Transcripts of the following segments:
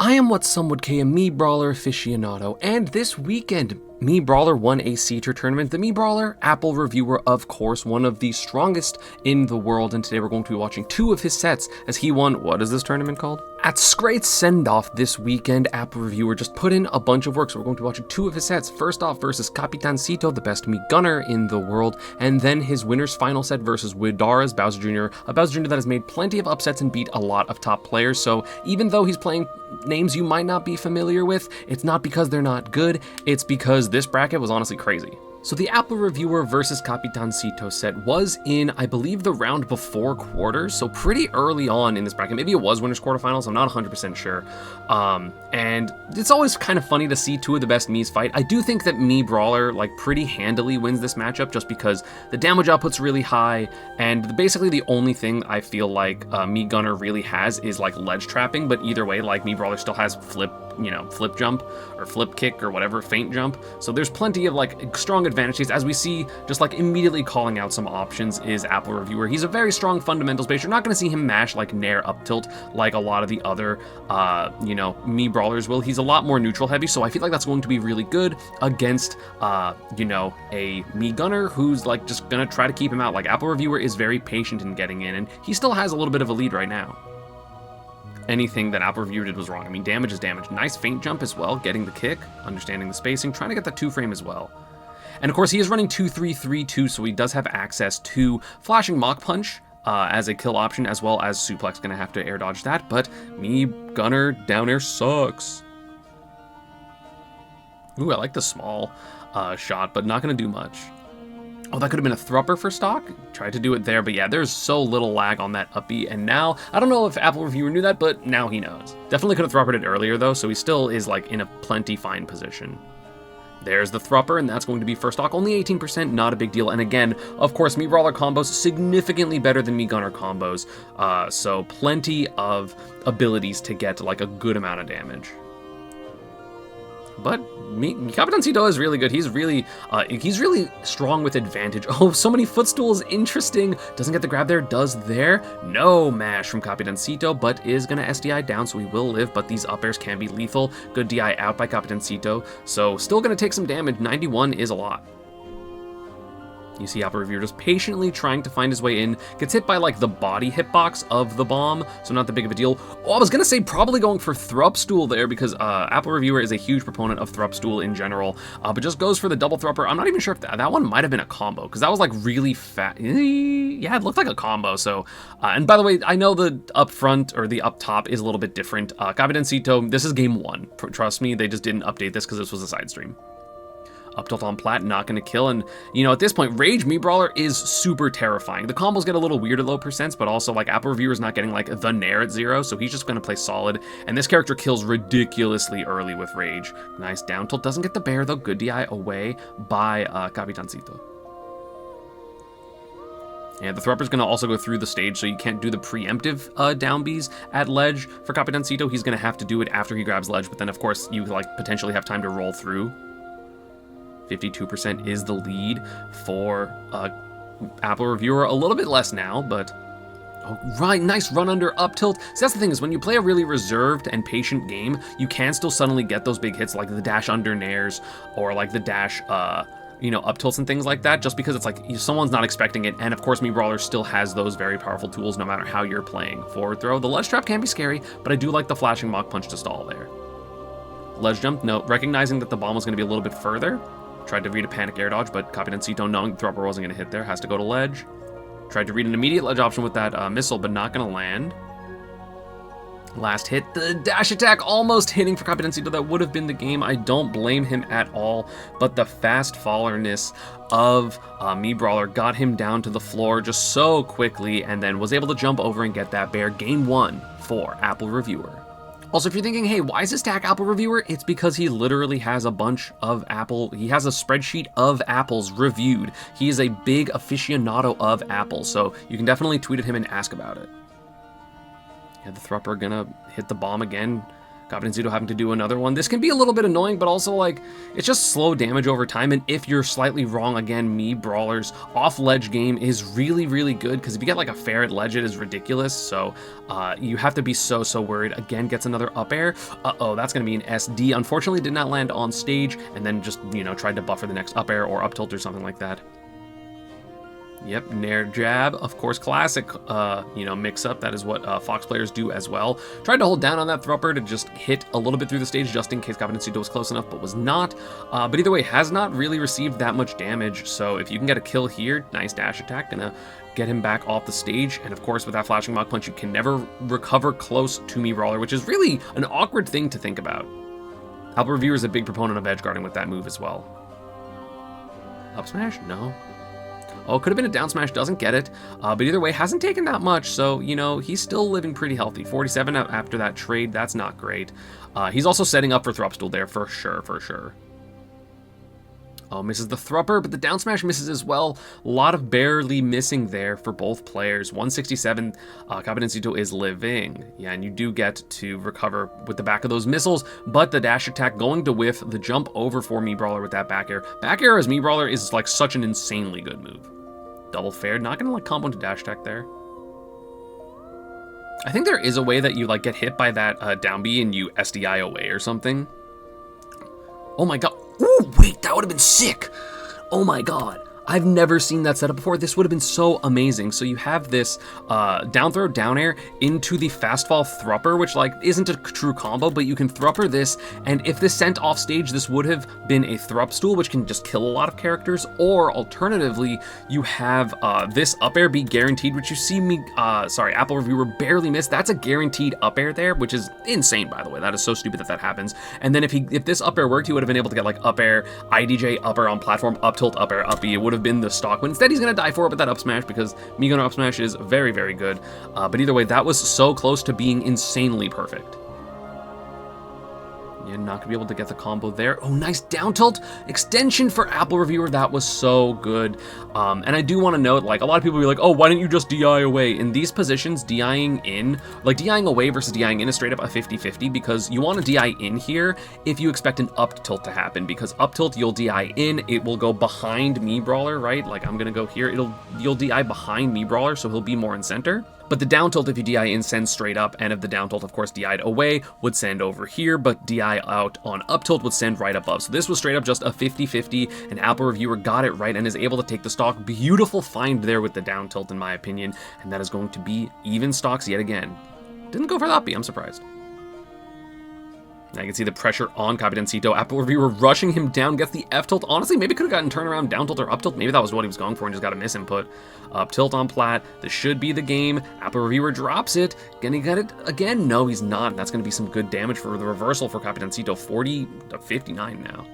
I am what some would call a Mii Brawler aficionado, and this weekend, Mii Brawler won a C-tier tournament. The Mii Brawler, Apple reviewer, of course, one of the strongest in the world, and today we're going to be watching two of his sets as he won, what is this tournament called? At Scrate's send-off this weekend, Apple reviewer just put in a bunch of work, so we're going to be watching two of his sets. First off versus Capitancito, the best Mii gunner in the world, and then his winner's final set versus Widara's Bowser Jr., a Bowser Jr. that has made plenty of upsets and beat a lot of top players, so even though he's playing names you might not be familiar with, it's not because they're not good, it's because this bracket was honestly crazy. So the Apple reviewer versus Capitancito set was in, I believe, the round before quarters, so pretty early on in this bracket. Maybe it was winners quarterfinals, I'm not 100% sure. And it's always kind of funny to see two of the best Mii's fight. I do think that Mii Brawler pretty handily wins this matchup just because the damage output's really high, and basically the only thing I feel like Mii Gunner really has is ledge trapping, but either way, Mii Brawler still has flip jump or flip kick or whatever, feint jump. So there's plenty of strong advantages. As we see, just immediately calling out some options is Apple reviewer. He's a very strong fundamentals base. You're not going to see him mash Nair up tilt like a lot of the other Mii Brawlers will. He's a lot more neutral heavy, so I feel like that's going to be really good against a Mii Gunner who's just gonna try to keep him out. Apple reviewer is very patient in getting in, and he still has a little bit of a lead right now. Anything that Apple reviewer did was wrong. I mean, damage is damage. Nice feint jump as well, getting the kick, understanding the spacing, trying to get that 2-frame as well. And of course, he is running 2-3-3-2, so he does have access to flashing Mach Punch as a kill option, as well as Suplex. Gonna have to air dodge that, but Mii Gunner down air sucks. Ooh, I like the small shot, but not gonna do much. Oh, that could have been a thrupper for stock. Tried to do it there, but yeah, there's so little lag on that up B, and now, I don't know if Apple reviewer knew that, but now he knows. Definitely could have thruppered it earlier though, so he still is in a plenty fine position. There's the thrupper, and that's going to be first stock, only 18%, not a big deal. And again, of course, Mii Brawler combos significantly better than Mii Gunner combos, so plenty of abilities to get a good amount of damage. But Capitancito is really good. He's really strong with advantage. Oh, so many footstools, interesting. Doesn't get the grab there, does there. No mash from Capitancito, but is gonna SDI down, so he will live, but these up airs can be lethal. Good DI out by Capitancito, so still gonna take some damage. 91 is a lot. You see Apple reviewer just patiently trying to find his way in, gets hit by the body hitbox of the bomb, so not that big of a deal. Oh, I was gonna say probably going for Thrupstool there because Apple reviewer is a huge proponent of Thrupstool in general, but just goes for the double Thrupper. I'm not even sure if that one might have been a combo because that was really fat. Yeah, it looked like a combo. So, and by the way, I know the up front or the up top is a little bit different. Capitancito, this is game one. Trust me, they just didn't update this because this was a side stream. Up tilt on plat, not gonna kill, and at this point, Rage Mii Brawler is super terrifying. The combos get a little weird at low percents, but also Apple reviewer is not getting the Nair at 0, so he's just gonna play solid, and this character kills ridiculously early with Rage. Nice down tilt, doesn't get the bear though, good DI away by Capitancito. And the Thrupper's gonna also go through the stage, so you can't do the preemptive down Bs at ledge for Capitancito. He's gonna have to do it after he grabs ledge, but then of course you potentially have time to roll through. 52% is the lead for Apple reviewer. A little bit less now, but right, nice run under up tilt. So that's the thing, is when you play a really reserved and patient game, you can still suddenly get those big hits like the dash under nairs or the dash up tilts and things like that, just because it's someone's not expecting it. And of course, Mii Brawler still has those very powerful tools no matter how you're playing. Forward throw, the ledge trap can be scary, but I do like the flashing Mach Punch to stall there. Ledge jump, no, recognizing that the bomb was going to be a little bit further. Tried to read a panic air dodge, but Capitancito, knowing the Thrupper wasn't going to hit there, has to go to ledge. Tried to read an immediate ledge option with that missile, but not going to land. Last hit, the dash attack almost hitting for Capitancito. That would have been the game. I don't blame him at all, but the fast fallerness of Mii Brawler got him down to the floor just so quickly, and then was able to jump over and get that bear. Game 1 for Apple reviewer. Also, if you're thinking, hey, why is this tag Apple reviewer? It's because he literally has a bunch of he has a spreadsheet of apples reviewed. He is a big aficionado of Apple, so you can definitely tweet at him and ask about it. Yeah, the Thrupper gonna hit the bomb again. Capitancito having to do another one. This can be a little bit annoying, but also, like, it's just slow damage over time, and if you're slightly wrong, again, Mii Brawler's off-ledge game is really, really good, because if you get, like, a fair at ledge, it is ridiculous, so you have to be so worried. Again, gets another up air. Uh-oh, that's going to be an SD. Unfortunately, did not land on stage, and then just, you know, tried to buffer the next up air or up tilt or something like that. Yep, Nair jab, of course, classic, you know, mix-up. That is what Fox players do as well. Tried to hold down on that thropper to just hit a little bit through the stage just in case Capitancito was close enough, but was not. But either way, has not really received that much damage, so if you can get a kill here, nice dash attack, gonna get him back off the stage. And of course, with that flashing Mach Punch, you can never recover close to Mii Brawler, which is really an awkward thing to think about. Apple Reviewer is a big proponent of edge guarding with that move as well. Up smash? No. Oh, could have been a down smash, doesn't get it. But either way, hasn't taken that much, so, you know, he's still living pretty healthy. 47 after that trade, that's not great. He's also setting up for Thrupstool there, for sure. Oh, misses the Thrupper, but the down smash misses as well. A lot of barely missing there for both players. 167, Capitancito is living. Yeah, and you do get to recover with the back of those missiles, but the dash attack going to whiff the jump over for Mii Brawler with that back air. Back air as Mii Brawler is like such an insanely good move. Double fair, not gonna like combo into dash attack there. I think there is a way that you like get hit by that down B and you SDI away or something. Oh my god. Ooh, wait, that would have been sick. Oh my god. I've never seen that setup before. This would have been so amazing. So you have this down throw, down air into the fast fall Thrupper, which like isn't a true combo, but you can Thrupper this, and if this sent off stage, this would have been a Thrupstool, which can just kill a lot of characters, or alternatively, you have this up air be guaranteed, which you see me, Apple Reviewer barely missed. That's a guaranteed up air there, which is insane, by the way. That is so stupid that happens. And then if this up air worked, he would have been able to get like up air, IDJ, up air on platform, up tilt, up air, up B. It would have been the stock, but instead he's gonna die for it with that up smash because Mii Gunner up smash is very, very good. But either way, that was so close to being insanely perfect. Yeah, not gonna be able to get the combo there. Oh, nice down tilt extension for Apple Reviewer. That was so good. And I do want to note, like, a lot of people be like, oh, why didn't you just DI away? In these positions, DIing in, like DIing away versus DIing in is straight up a 50-50 because you want to DI in here if you expect an up tilt to happen, because up tilt, you'll DI in, it will go behind Mii Brawler, right? Like, I'm gonna go here, you'll DI behind Mii Brawler, so he'll be more in center. But the down tilt, if you DI in, sends straight up, and if the down tilt, of course, DI'd away, would send over here, but DI out on up tilt would send right above. So this was straight up just a 50-50, and Apple Reviewer got it right and is able to take the stock. Beautiful find there with the down tilt, in my opinion, and that is going to be even stocks yet again. Didn't go for the up B, I'm surprised. Now you can see the pressure on Capitancito. Apple Reviewer rushing him down, gets the F tilt. Honestly, maybe could have gotten turnaround down tilt or up tilt. Maybe that was what he was going for and just got a misinput. Up tilt on plat. This should be the game. Apple Reviewer drops it. Gonna get it again? No, he's not. That's gonna be some good damage for the reversal for Capitancito. 40 to 59 now.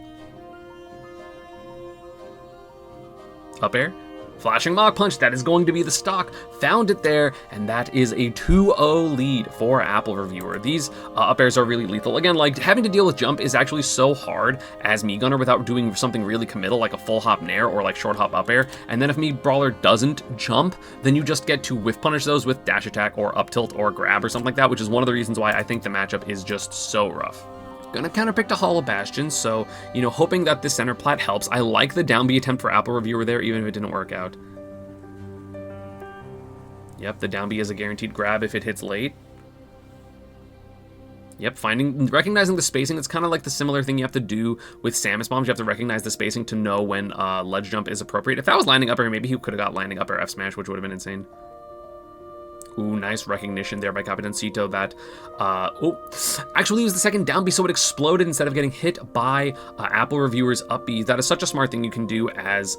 Up air. Flashing Mach Punch, that is going to be the stock. Found it there, and that is a 2-0 lead for Apple Reviewer. These up airs are really lethal. Again, like, having to deal with jump is actually so hard as Mii Gunner without doing something really committal, like a full hop nair or like short hop up air. And then if Mii Brawler doesn't jump, then you just get to whiff punish those with dash attack or up tilt or grab or something like that, which is one of the reasons why I think the matchup is just so rough. Gonna counterpick to Hollow Bastion, so, you know, hoping that this center plat helps. I like the down B attempt for Apple Reviewer there, even if it didn't work out. Yep, the down B is a guaranteed grab if it hits late. Yep, recognizing the spacing, it's kind of like the similar thing you have to do with Samus bombs. You have to recognize the spacing to know when ledge jump is appropriate. If that was landing up air, maybe he could have got landing up air F smash, which would have been insane. Ooh, nice recognition there by Capitancito that, actually it was the second down B, so it exploded instead of getting hit by Apple Reviewer's up B. That is such a smart thing you can do as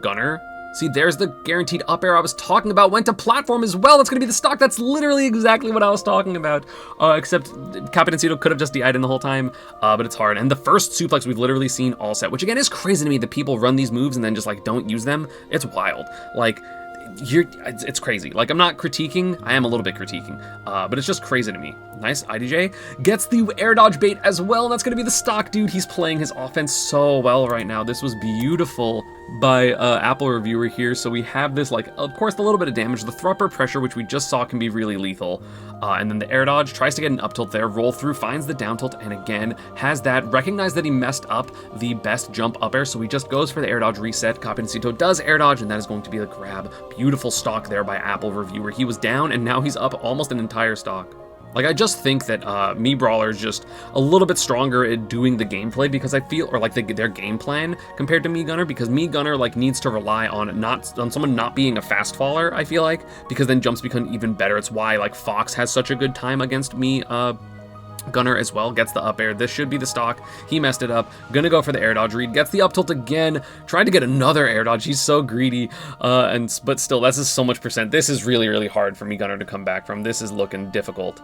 Gunner. See, there's the guaranteed up air I was talking about, went to platform as well. That's gonna be the stock. That's literally exactly what I was talking about. Except Capitancito could have just DI'd in the whole time, but it's hard. And the first suplex we've literally seen all set, which again is crazy to me that people run these moves and then just like don't use them. It's wild. Like, it's crazy. Like, I'm not critiquing, I am a little bit critiquing, but it's just crazy to me. Nice, IDJ gets the air dodge bait as well, and that's gonna be the stock, dude. He's playing his offense so well right now. This was beautiful by Apple Reviewer here. So we have this, like, of course, the little bit of damage. The Thrupper pressure, which we just saw, can be really lethal. And then the air dodge tries to get an up tilt there, roll through, finds the down tilt, and again, has that, recognize that he messed up the best jump up air, so he just goes for the air dodge reset. Capencito does air dodge, and that is going to be the grab. Beautiful stock there by Apple Reviewer. He was down, and now he's up almost an entire stock. Like, I just think that Mii Brawler is just a little bit stronger at doing the gameplay, because I feel, or like their game plan compared to Mii Gunner, because Mii Gunner like needs to rely on someone not being a fast faller, I feel like, because then jumps become even better. It's why like Fox has such a good time against Mii Gunner as well. Gets the up air. This should be the stock. He messed it up. Gonna go for the air dodge read. Gets the up tilt again. Tried to get another air dodge. He's so greedy. But still, that's just so much percent. This is really, really hard for Mii Gunner to come back from. This is looking difficult.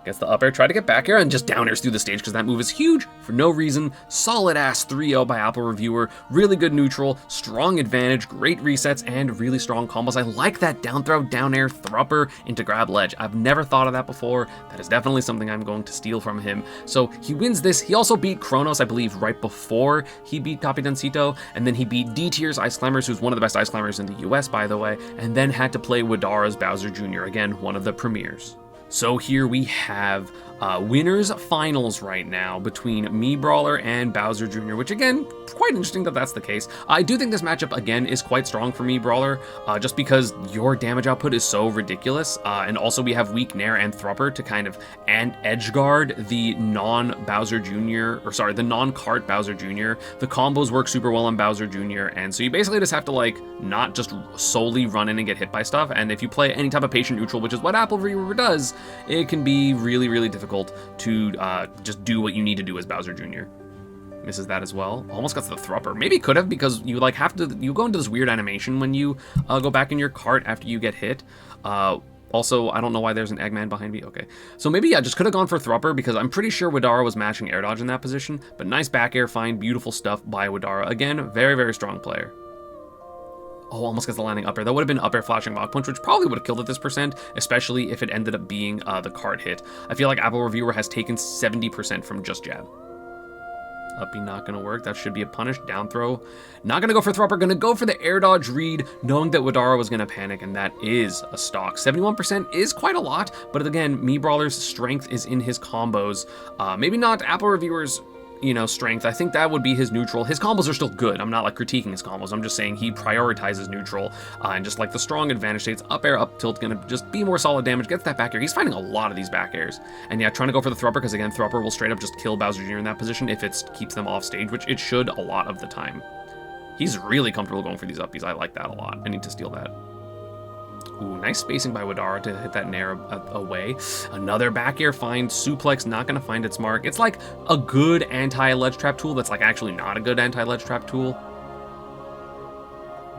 Gets the up air, try to get back air, and just down airs through the stage because that move is huge for no reason. Solid ass 3-0 by Apple Reviewer. Really good neutral, strong advantage, great resets, and really strong combos. I like that down throw, down air, thrupper into grab ledge. I've never thought of that before. That is definitely something I'm going to steal from him. So he wins this. He also beat Kronos, I believe, right before he beat Capencito, and then he beat D-Tier's Ice Climbers, who's one of the best Ice Climbers in the US, by the way, and then had to play Wadara's Bowser Jr., again, one of the premieres. So here we have winners finals right now between Mii Brawler and Bowser Jr., which again, quite interesting that that's the case. I do think this matchup again is quite strong for Mii Brawler, just because your damage output is so ridiculous, and also we have weak Nair and Thrupper to kind of edge guard the non-Bowser Jr., or sorry, the non-cart Bowser Jr. The combos work super well on Bowser Jr., and so you basically just have to like not just solely run in and get hit by stuff, and if you play any type of patient neutral, which is what Apple Reviewer does, it can be really, really difficult to just do what you need to do as Bowser Jr. Misses that as well. Almost got to the Thrupper. Maybe could have, because you like have to, you go into this weird animation when you go back in your cart after you get hit. Also, I don't know why there's an Eggman behind me. Okay, so maybe I just could have gone for Thrupper, because I'm pretty sure Wadara was matching air dodge in that position, but nice back air find, beautiful stuff by Wadara. Again, very, very strong player. Oh, almost gets the landing up air. That would have been up air flashing rock punch, which probably would have killed at this percent, especially if it ended up being the card hit. I feel like Apple Reviewer has taken 70% from just jab. Uppy not gonna work. That should be a punish. Down throw. Not gonna go for Thrupper. Gonna go for the air dodge read, knowing that Wadara was gonna panic, and that is a stock. 71% is quite a lot, but again, Mii Brawler's strength is in his combos. Maybe not Apple Reviewer's, you know, strength. I think that would be his neutral. His combos are still good. I'm not like critiquing his combos. I'm just saying he prioritizes neutral, and just like the strong advantage states, up air, up tilt, gonna just be more solid damage, gets that back air. He's finding a lot of these back airs. And yeah, trying to go for the Thrupper, because again, Thrupper will straight up just kill Bowser Jr. in that position if it keeps them off stage, which it should a lot of the time. He's really comfortable going for these uppies. I like that a lot. I need to steal that. Ooh, nice spacing by Wadara to hit that Nair away. Another back air find, suplex, not gonna find its mark. It's like a good anti-ledge trap tool that's like actually not a good anti-ledge trap tool.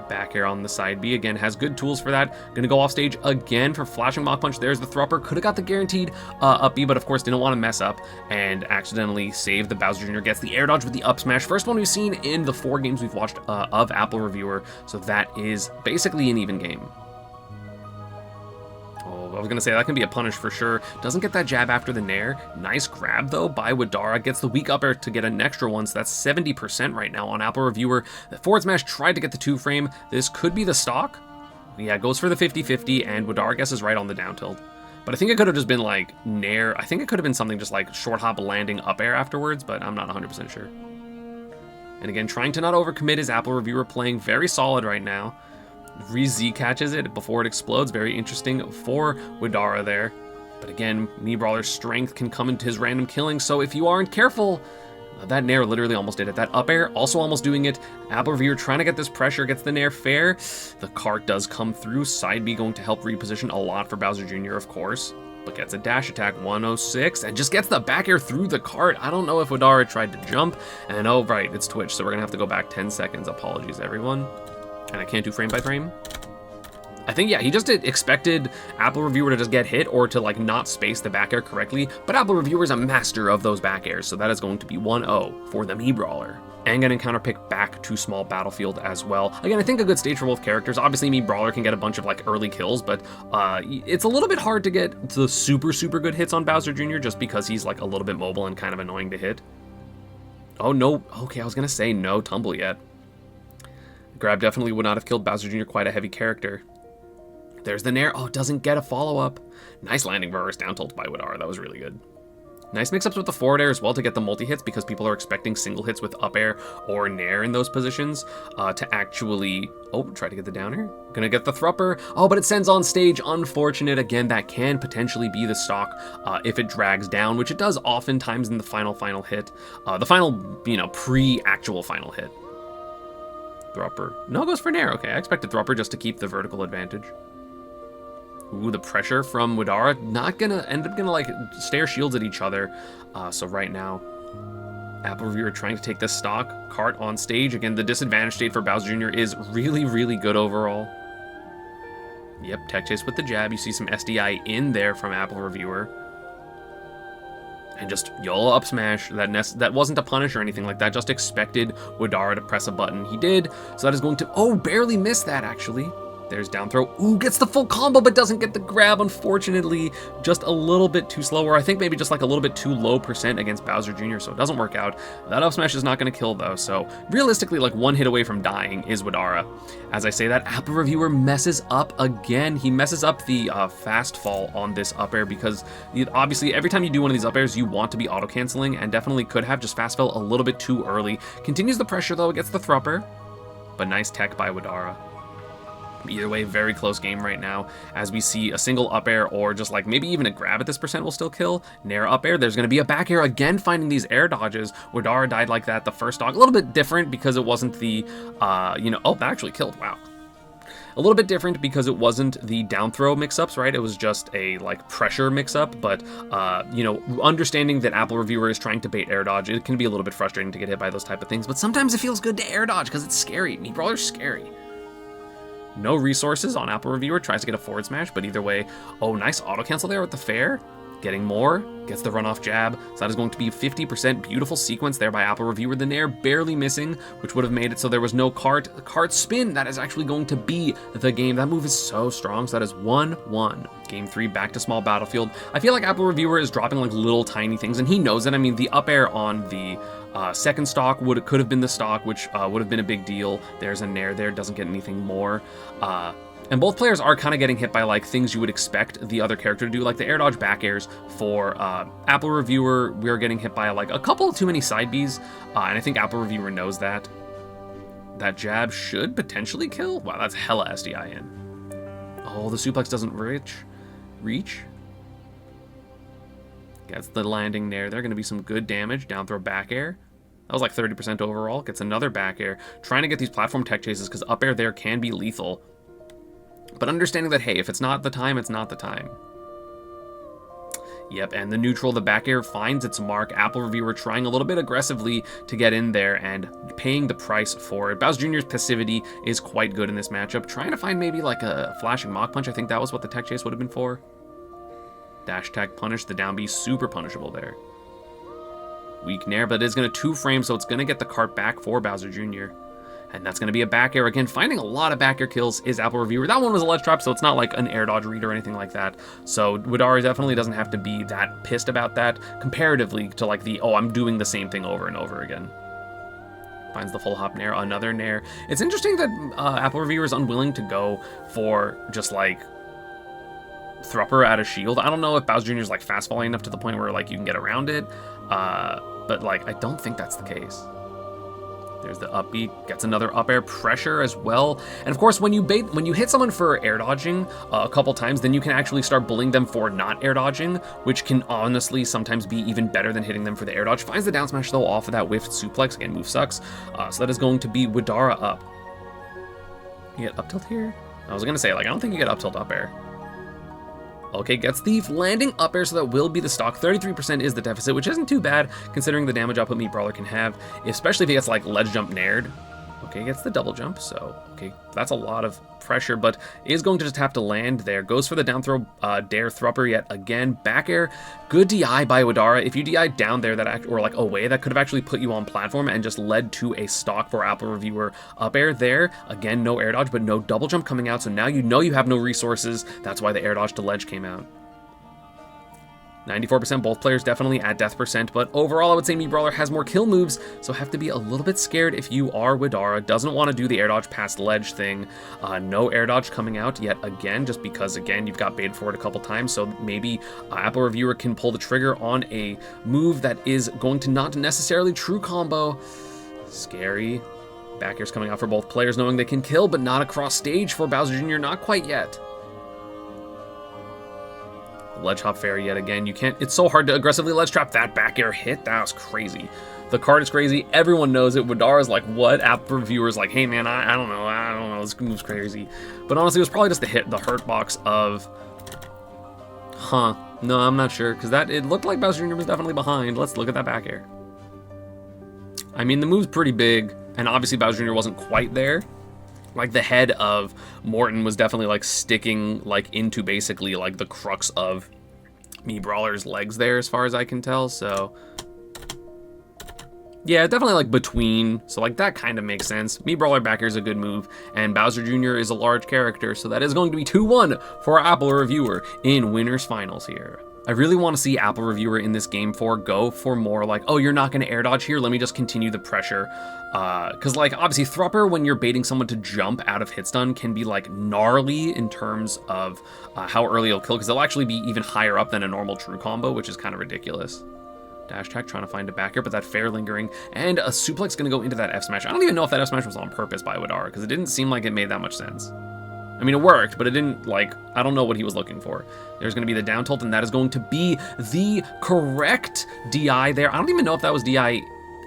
Back air on the side B, again, has good tools for that. Gonna go off stage again for flashing Mach Punch. There's the Thrupper. Could have got the guaranteed up B, but of course didn't want to mess up and accidentally save the Bowser Jr. Gets the air dodge with the up smash. First one we've seen in the 4 games we've watched of Apple Reviewer, so that is basically an even game. I was going to say, that can be a punish for sure. Doesn't get that jab after the Nair. Nice grab, though, by Wadara. Gets the weak up air to get an extra one, so that's 70% right now on Apple Reviewer. The forward smash tried to get the 2-frame. This could be the stock. Yeah, goes for the 50-50, and Wadara guesses right on the down tilt. But I think it could have just been, like, Nair. I think it could have been something just like short hop landing up air afterwards, but I'm not 100% sure. And again, trying to not overcommit is Apple Reviewer, playing very solid right now. Re-Z catches it before it explodes. Very interesting for Wadara there. But again, Mii Brawler's strength can come into his random killing, so if you aren't careful, that Nair literally almost did it. That up air also almost doing it. Apple Reviewer trying to get this pressure, gets the Nair fair. The cart does come through. Side B going to help reposition a lot for Bowser Jr., of course. But gets a dash attack, 106, and just gets the back air through the cart. I don't know if Wadara tried to jump. And oh, right, it's Twitch, so we're going to have to go back 10 seconds. Apologies, everyone. And I can't do frame by frame. I think, yeah, he just expected Apple Reviewer to just get hit or to, like, not space the back air correctly. But Apple Reviewer is a master of those back airs, so that is going to be 1-0 for the Mii Brawler. and get an encounter pick back to small battlefield as well. Again, I think a good stage for both characters. Obviously, Mii Brawler can get a bunch of like early kills, but it's a little bit hard to get the super good hits on Bowser Jr. just because he's like a little bit mobile and kind of annoying to hit. Oh no, okay, I was gonna say no tumble yet. Grab definitely would not have killed Bowser Jr., quite a heavy character. There's the Nair. Oh, doesn't get a follow-up. Nice landing reverse down tilt by Widara. That was really good. Nice mix-ups with the forward air as well to get the multi-hits because people are expecting single hits with up air or Nair in those positions to actually... Oh, try to get the down air. Gonna get the thrupper. Oh, but it sends on stage. Unfortunate. Again, that can potentially be the stock if it drags down, which it does oftentimes in the final hit. The final, you know, pre-actual final hit. Thrupper. No, it goes for Nair. Okay, I expected Thrupper just to keep the vertical advantage. Ooh, the pressure from Widara, not gonna end up like stare shields at each other. So right now, Apple Reviewer trying to take this stock. Cart on stage. Again, the disadvantage state for Bowser Jr. is really good overall. Yep, tech chase with the jab. You see some SDI in there from Apple Reviewer. And just YOLO up smash. That wasn't a punish or anything like that. Just expected Widara to press a button. He did. So that is going to... Oh, barely missed that, actually. There's down throw. Ooh, gets the full combo, but doesn't get the grab, unfortunately. Just a little bit too slow, or I think maybe just like a little bit too low percent against Bowser Jr., so it doesn't work out. That up smash is not going to kill, though, so realistically, like one hit away from dying is Widara. As I say that, Apple Reviewer messes up again. He messes up the fast fall on this up air because obviously every time you do one of these up airs, you want to be auto-canceling, and definitely could have just fast fell a little bit too early. Continues the pressure, though, gets the thrupper, but nice tech by Widara. Either way, very close game right now, as we see a single up air or just like maybe even a grab at this percent will still kill. Nair up air, there's going to be a back air, again finding these air dodges. Widara died like that the first stock. A little bit different because it wasn't the, oh, that actually killed, wow. A little bit different because it wasn't the down throw mix-ups, right? It was just a like pressure mix-up, but understanding that Apple Reviewer is trying to bait air dodge, it can be a little bit frustrating to get hit by those type of things, but sometimes it feels good to air dodge because it's scary. Mii Brawler's scary. No resources on Apple Reviewer, tries to get a forward smash, but either way, oh, nice auto cancel there with the fair. Getting more, gets the runoff jab. So that is going to be 50%. Beautiful sequence there by Apple Reviewer. The Nair barely missing, which would have made it so there was no cart. The cart spin, that is actually going to be the game. That move is so strong. So that is 1-1. Game 3, back to small battlefield. I feel like Apple Reviewer is dropping like little tiny things, and he knows it. I mean, the up air on the second stock could have been the stock, which would have been a big deal. There's a Nair there, doesn't get anything more. And both players are kind of getting hit by like things you would expect the other character to do, like the air dodge back airs. For Apple Reviewer, we're getting hit by like a couple too many side Bs, and I think Apple Reviewer knows that. That jab should potentially kill. Wow, that's hella SDI in. Oh, the suplex doesn't reach. Gets the landing there. There's going to be some good damage. Down throw back air. That was like 30% overall. Gets another back air. Trying to get these platform tech chases because up air there can be lethal. But understanding that, hey, if it's not the time, it's not the time. Yep, and the neutral, the back air finds its mark. Apple Reviewer trying a little bit aggressively to get in there and paying the price for it. Bowser Jr.'s passivity is quite good in this matchup. Trying to find maybe like a flashing Mach Punch. I think that was what the tech chase would have been for. Dash tech punish, the down B, super punishable there. Weak Nair, but it is going to 2-frame, so it's going to get the cart back for Bowser Jr. And that's going to be a back air. Again, finding a lot of back air kills is Apple Reviewer. That one was a ledge trap, so it's not like an air dodge read or anything like that. So Widara definitely doesn't have to be that pissed about that comparatively to like the, oh, I'm doing the same thing over and over again. Finds the full hop Nair, another Nair. It's interesting that Apple Reviewer is unwilling to go for just like Thrupper out of shield. I don't know if Bowser Jr. is like fast falling enough to the point where like you can get around it, but like I don't think that's the case. There's the up B, gets another up air, pressure as well. And of course, when you hit someone for air dodging a couple times, then you can actually start bullying them for not air dodging, which can honestly sometimes be even better than hitting them for the air dodge. Finds the down smash though off of that whiffed suplex. Again, move sucks. So that is going to be Widara up. You get up tilt here? I was gonna say, like, I don't think you get up tilt up air. Okay, gets the landing up air, so that will be the stock. 33% is the deficit, which isn't too bad considering the damage output Mii Brawler can have, especially if he gets like ledge jump naired. Okay, gets the double jump, so, okay, that's a lot of pressure, but is going to just have to land there. Goes for the down throw, dare thrupper yet again. Back air, good DI by Wadara. If you DI down there, or like away, that could have actually put you on platform and just led to a stock for Apple Reviewer up air there. Again, no air dodge, but no double jump coming out, so now you know you have no resources. That's why the air dodge to ledge came out. 94%, both players definitely at death percent, but overall I would say Mii Brawler has more kill moves, so have to be a little bit scared if you are Wadara. Doesn't want to do the air dodge past ledge thing. No air dodge coming out yet again, just because, again, you've got baited for it a couple times, so maybe Apple Reviewer can pull the trigger on a move that is going to not necessarily true combo. Scary. Back air's coming out for both players, knowing they can kill, but not across stage for Bowser Jr., not quite yet. Ledge hop fair yet again. You can't, it's so hard to aggressively ledge trap. That back air hit, that was crazy. The card is crazy, everyone knows it. Wadara's like, what? App reviewers like, hey man, I don't know, this move's crazy. But honestly, it was probably just the hurt box of, no, I'm not sure, because it looked like Bowser Jr. was definitely behind. Let's look at that back air. I mean, the move's pretty big, and obviously Bowser Jr. wasn't quite there. Like, the head of Morton was definitely, like, sticking, like, into basically, like, the crux of Mii Brawler's legs there, as far as I can tell, so... yeah, definitely, like, between, so, like, that kind of makes sense. Mii Brawler back air is a good move, and Bowser Jr. is a large character, so that is going to be 2-1 for our Apple Reviewer in Winners Finals here. I really want to see Apple Reviewer in this game 4 go for more like, oh, you're not going to air dodge here, let me just continue the pressure. Because, like, obviously, Thrupper, when you're baiting someone to jump out of hit stun, can be, like, gnarly in terms of how early it'll kill, because they'll actually be even higher up than a normal true combo, which is kind of ridiculous. Dash attack, trying to find a back air, but that fair lingering, and a suplex going to go into that F smash. I don't even know if that F smash was on purpose by Wadara, because it didn't seem like it made that much sense. I mean, it worked, but it didn't, like, I don't know what he was looking for. There's going to be the down tilt, and that is going to be the correct DI there. I don't even know if that was DI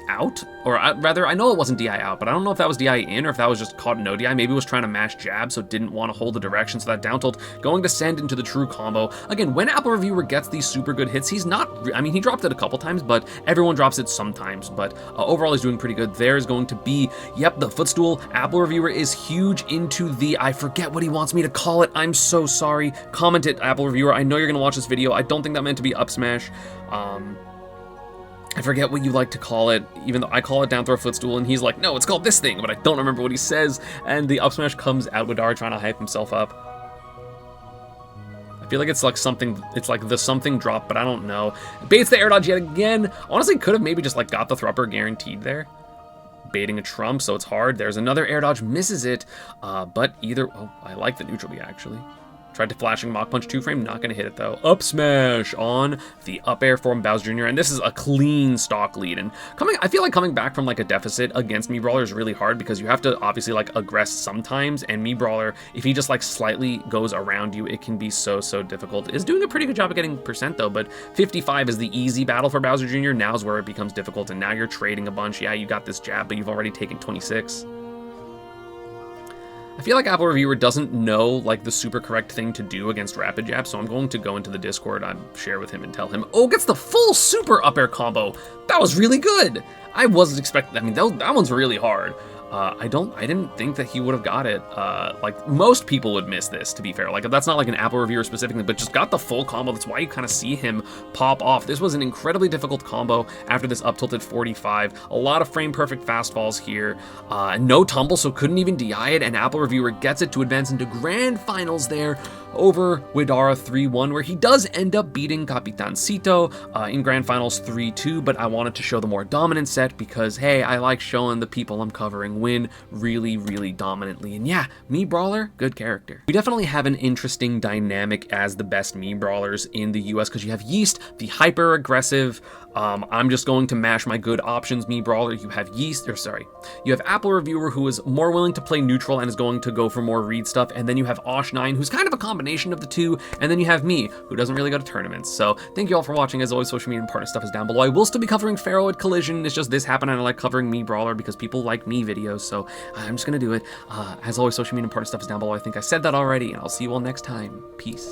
out, or rather, I know it wasn't DI out, but I don't know if that was DI in, or if that was just caught no DI. Maybe it was trying to mash jab, so didn't want to hold the direction, so that down tilt going to send into the true combo. Again, when Apple Reviewer gets these super good hits, he's not, I mean, he dropped it a couple times, but everyone drops it sometimes, but overall he's doing pretty good. There's going to be, yep, the footstool. Apple Reviewer is huge into the, I forget what he wants me to call it, I'm so sorry. Comment it, Apple Reviewer. I know you're going to watch this video. I don't think that meant to be up smash. I forget what you like to call it, even though I call it down throw footstool, and he's like, no, it's called this thing, but I don't remember what he says, and the up smash comes out with Wadara trying to hype himself up. I feel like it's like something, it's like the something drop, but I don't know. Baits the air dodge yet again. Honestly, could have maybe just like got the Thrupper guaranteed there. Baiting a trump, so it's hard. There's another air dodge, misses it, but either, oh, I like the neutral B actually. Tried to flashing Mach Punch 2-frame, not going to hit it though. Up smash on the up air from Bowser Jr. And this is a clean stock lead. And I feel like coming back from like a deficit against Mii Brawler is really hard because you have to obviously like aggress sometimes. And Mii Brawler, if he just like slightly goes around you, it can be so difficult. Is doing a pretty good job of getting percent though, but 55 is the easy battle for Bowser Jr. Now's where it becomes difficult. And now you're trading a bunch. Yeah, you got this jab, but you've already taken 26. I feel like Apple Reviewer doesn't know like the super correct thing to do against rapid jab, so I'm going to go into the Discord, share with him and tell him, oh, gets the full super up air combo. That was really good. I wasn't expecting, I mean, that one's really hard. I didn't think that he would have got it. Like most people would miss this, to be fair. Like that's not like an Apple Reviewer specific thing, but just got the full combo. That's why you kind of see him pop off. This was an incredibly difficult combo after this up tilted 45. A lot of frame perfect fast falls here. No tumble, so couldn't even DI it, and Apple Reviewer gets it to advance into grand finals there over Wadara 3-1, where he does end up beating Capitancito in grand finals 3-2, but I wanted to show the more dominant set because, hey, I like showing the people I'm covering win really dominantly. And yeah, Mii Brawler, good character. We definitely have an interesting dynamic as the best Mii Brawlers in the US because you have Yeast, the hyper aggressive, I'm just going to mash my good options Mii Brawler. You have you have Apple Reviewer, who is more willing to play neutral and is going to go for more read stuff, and then you have Osh9, who's kind of a combination of the two, and then you have me, who doesn't really go to tournaments. So thank you all for watching. As always, social media and partner stuff is down below. I will still be covering Pharaoh at Collision. It's just this happened and I like covering Mii Brawler because people like me videos, so I'm just gonna do it. As always, social media and partner stuff is down below. I think I said that already, and I'll see you all next time. Peace.